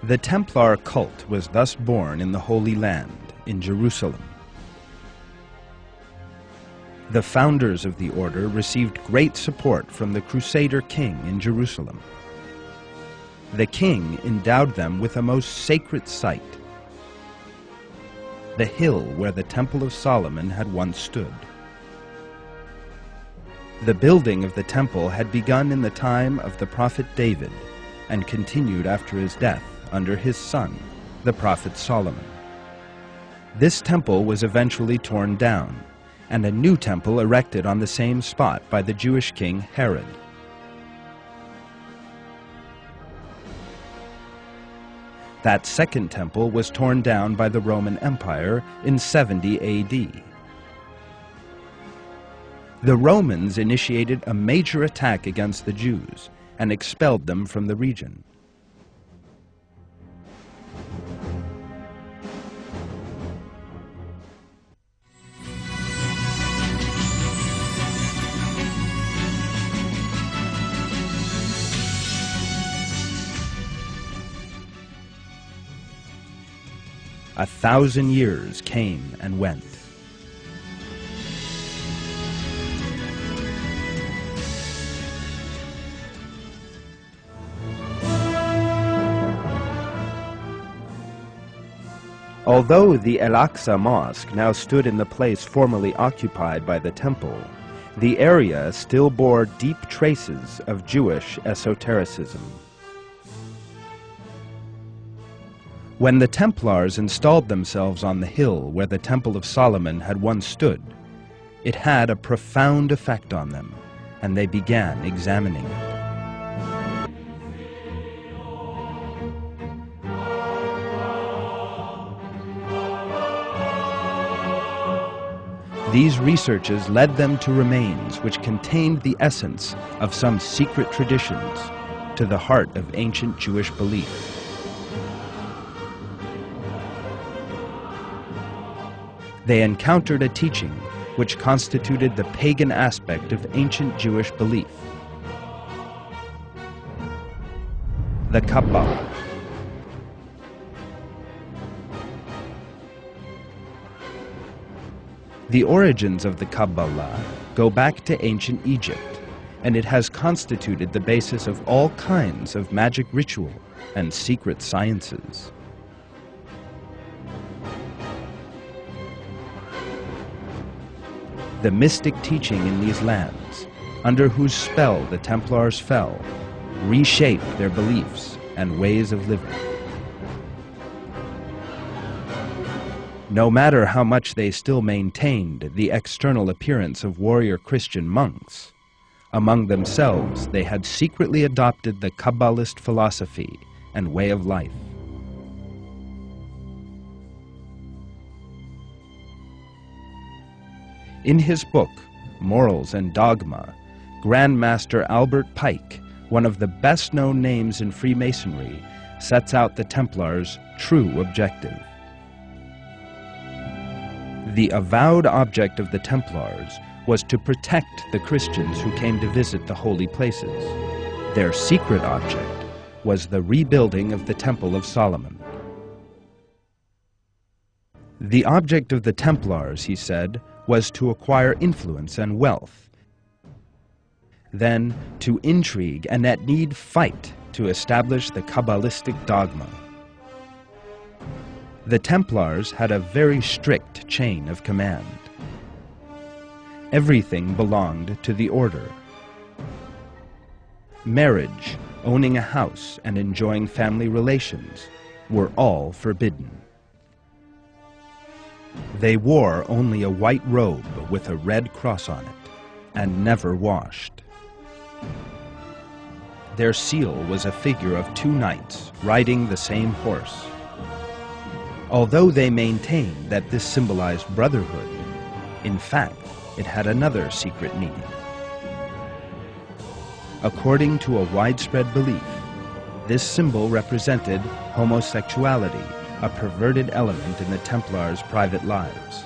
The Templar cult was thus born in the Holy Land, in Jerusalem. The founders of the order received great support from the Crusader king in Jerusalem. The king endowed them with a most sacred site, the hill where the Temple of Solomon had once stood. The building of the temple had begun in the time of the prophet David and continued after his death under his son, the prophet Solomon. This temple was eventually torn down, and a new temple erected on the same spot by the Jewish king Herod. That second temple was torn down by the Roman Empire in 70 AD. The Romans initiated a major attack against the Jews and expelled them from the region. A 1,000 years came and went. Although the Al-Aqsa Mosque now stood in the place formerly occupied by the temple, the area still bore deep traces of Jewish esotericism. When the Templars installed themselves on the hill where the Temple of Solomon had once stood, it had a profound effect on them, and they began examining it. These researches led them to remains which contained the essence of some secret traditions to the heart of ancient Jewish belief. They encountered a teaching which constituted the pagan aspect of ancient Jewish belief, the Kabbalah. The origins of the Kabbalah go back to ancient Egypt, and it has constituted the basis of all kinds of magic ritual and secret sciences. The mystic teaching in these lands, under whose spell the Templars fell, reshaped their beliefs and ways of living. No matter how much they still maintained the external appearance of warrior Christian monks, among themselves they had secretly adopted the Kabbalist philosophy and way of life. In his book, Morals and Dogma, Grand Master Albert Pike, one of the best-known names in Freemasonry, sets out the Templars' true objective. The avowed object of the Templars was to protect the Christians who came to visit the holy places. Their secret object was the rebuilding of the Temple of Solomon. The object of the Templars, he said, was to acquire influence and wealth, then to intrigue and at need fight to establish the Kabbalistic dogma. The Templars had a very strict chain of command. Everything belonged to the order. Marriage, owning a house, and enjoying family relations were all forbidden. They wore only a white robe with a red cross on it, and never washed. Their seal was a figure of two knights riding the same horse. Although they maintained that this symbolized brotherhood, in fact, it had another secret meaning. According to a widespread belief, this symbol represented homosexuality, a perverted element in the Templars' private lives.